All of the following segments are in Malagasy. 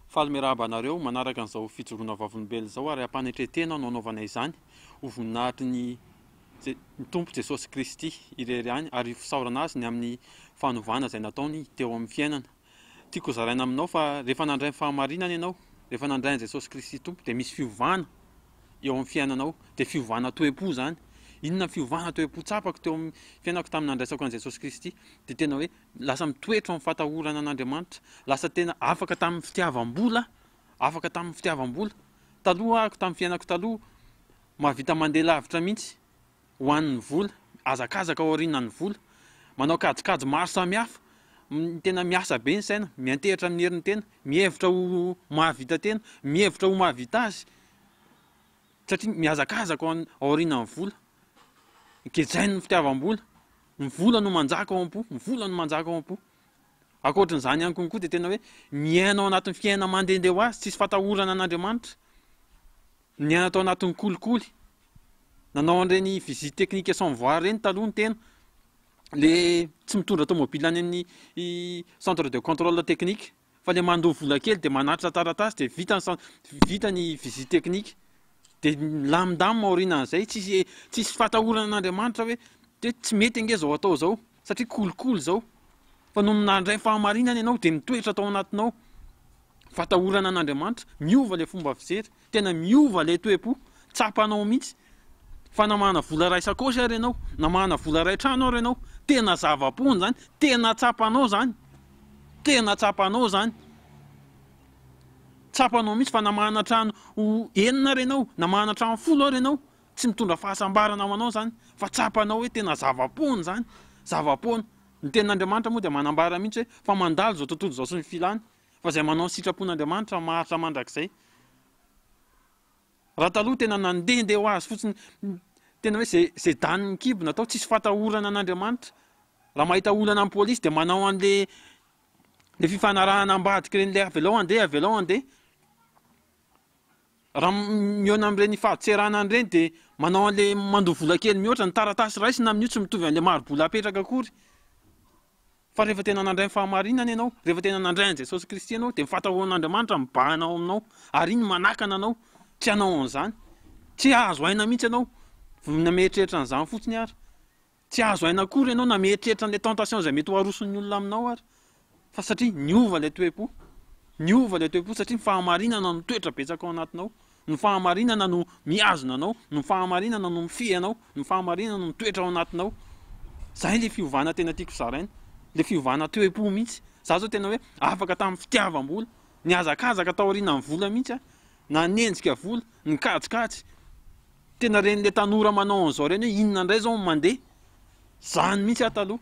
Faly-miarabanareo manaraka an'izao fijoroana vavolombelona izao ary ampanetretena no anaovana izany ho voninahitry ny Tompo Jesosy Kristy irery ihany ary fisaorana azy ny amin'ny fanovana izay nataony teo amin'ny fiainana. Tiako zaraina aminao fa rehefa nandray ny fahamarinana ianao, rehefa nandray an'i Jesosy Kristy Tompo dia misy fiovana eo amin'ny fiainanao, dia fiovana toe-po zany. Inona fiovana toe-po tsapako teo amin'ny fiainako tamin'ny nandraisako an'i Jesosy Kristy dia tena hoe lasa mitoetra amin'ny fatahorana an'Andriamanitra, lasa tena afaka tamin'ny fitiavam-bola, afaka tamin'ny fitiavam-bola. Taloha ahako tamin'ny fiainako taloha mahavita mandeha lavitra mihitsy ho an'ny vola, azakazaka ao aorianan'ny vola, manao kajikajy maro samihafa, tena miasa be ny saina, miantehitra amin'ny herin'ny tena, mihevitra ho mahavita tena, mihevitra ho mahavita azy, satria miazakazaka ao aorianan'ny vola. Kejainy ny fitiavam-bola, ny vola no manjaka ao am-po, ny vola no manjaka ao am-po. Ankoatran'izany ihany konkoa dia tena hoe miaina ao anatin'ny fiaina mandehandeha ho azy, tsisy fatahorana an'Andriamanitra, miaina tao anatin'ny kolikoly. Nanao an'ireny visite technique sans voir reny taloha ny tena, le tsy mitondra tomobila any amin'ny centre de contrôle technique, fa le mandoha vola kely dia manatitra taratasy dia vita ny visite technique. Dia lamindamina aorianan'izay, tsisy fatahorana an'Andriamanitra hoe dia tsy mety ange zao atao zao, satria kolikoly zao. Fa no nandray fahamarinana ianao dia mitoetra tao anatinao fatahorana an'Andriamanitra, miova le fomba fijery, tena miova le toe-po, tsapanao mihitsy. Fa namana vola ray sakosy ary ianao, namana vola ray trano ary ianao, tena zava-pony zany, tena tsapanao zany, tena tsapanao zany. Tsapanao mihitsy fa namana trano enina ary ianao, namana trano 10 ary ianao, tsy mitondra fahasambarana ho anao zany, fa tsapanao hoe tena zava-pony zany, zava-pony. Ny tenin'Andriamanitra moa dia manambara mihitsy hoe fa mandalo zao tontolo zao sy ny filany, fa izay manao ny sitrapon'Andriamanitra maharitra mandrakizay. Raha taloha tena nandehandeha ho azy fotsiny, tena hoe izay daniny kibona atao, tsisy fatahorana an'Andriamanitra. Raha mahita olana amin'ny pôlisy dia manao an'le fifanarahana ambadika ireny, le avelao andeha. Raha mihaona amin'ireny fahaditserana an'ireny dia manao an'le mandoha vola kely mihoatra, ny taratasy raisina amin'io tsy mitovy an'le maro-bola apetraka akory. Fa rehefa tena nandray ny fahamarinana ianao, rehefa tena nandray an'i Jesosy Kristy ianao, dia ny fatahoan'Andriamanitra mibahana ao aminao, ary iny manakana anao, tsy hanao an'izany. Tsy azo aina mihitsy ianao namehitreritra an'izany fotsiny ary. Tsy azo aina akory ianao namehitreritra an'ilay tentation izay mety ho aroson'ny olona aminao ary. Fa satria niova le toe-po, niova le toe-po satria ny fahamarinana no toetra betsaka ao anatinao. Ny fahamarinana no miazona anao, ny fahamarinana no mifehy anao, ny fahamarinana no mitoetra ao anatinao. Zay le fiovana tena tiako zaraina, le fiovana toe-po mihitsy. Za zao tena hoe afaka tamin'ny fitiavam-bola, ny azakazaka tao aorianan'ny vola mihitsy, na nendrika vola, ny kajikajy. Tena reny le tanora manao an'izao reny hoe inona indray zao mandeha, zany mihitsy taloha.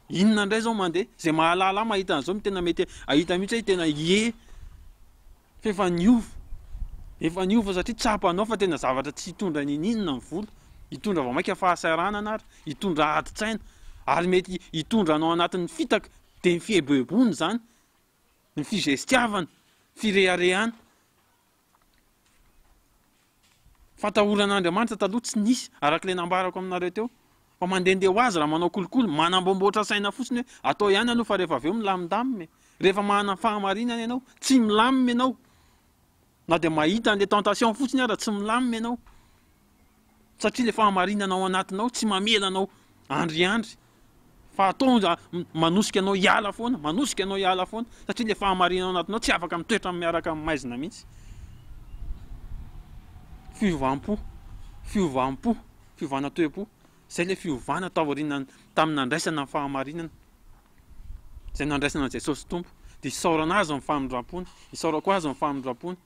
Inona indray zao mandeha, izay mahalala mahita an'izao tena mety ahita mihitsy hoe tena fa efa niova satria tsapanao fa tena zavatra tsy hitondra ninona ny vola, hitondra vao maika fahasaranana ary, hitondra adi-tsaina, ary mety hitondra anao anatin'ny fitaka, dia ny fiebebony zany, ny fizestiavana, fireharehana. Fatahoran'Andriamanitra taloha tsy nisy, arak'ilay nambarako aminareo teo, fa mandehandeha ho azy raha manao kolikoly, manambomboatra saina fotsiny hoe atao ihany aloha, fa rehefa avy eo milamindamina. Rehefa manana fahamarinana ianao, tsy milamina ianao, na dia mahita an'ilay tentation fotsiny ary tsy milamina ianao, satria le fahamarinana ao anatinao tsy mamelanao andriandry, fa atao manosika anao hiala foana, manosika anao hiala foana, satria le fahamarinana ao anatinao tsy afaka mitoetra miaraka amin'ny maizina mihitsy. Fiovana toe-po, izay le fiovana tao aoriana tamin'ny nandraisana ny fahamarinana, izay nandraisana Jesosy Tompo, dia isaorana azy ny famindram-pony, isaorako azy ny famindram-pony,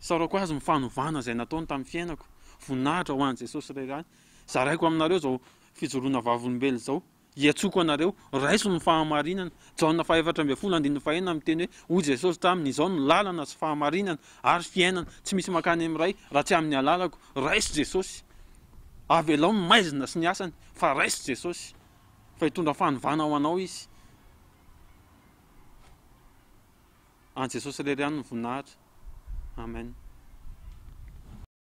isaorako azy ny fanovana izay nataony tamin'ny fiainako, voninahitra ho an'i Jesosy irery. Zaraiko aminareo zao fijoroana vavolombelona zao, hiantsoko anareo, raiso ny fahamarinana. Jaona 4:14 miteny hoe hoy Jesosy taminy, izao no lalana sy fahamarinana ary fiainana, tsy misy makany amin'ny ray raha tsy amin'ny alalako. Raiso Jesosy, avelao ny maizina sy ny asany, fa raiso Jesosy, fa hitondra fanovana ho anao izy. An'i Jesosy irery ihany ny voninahitra. Amen.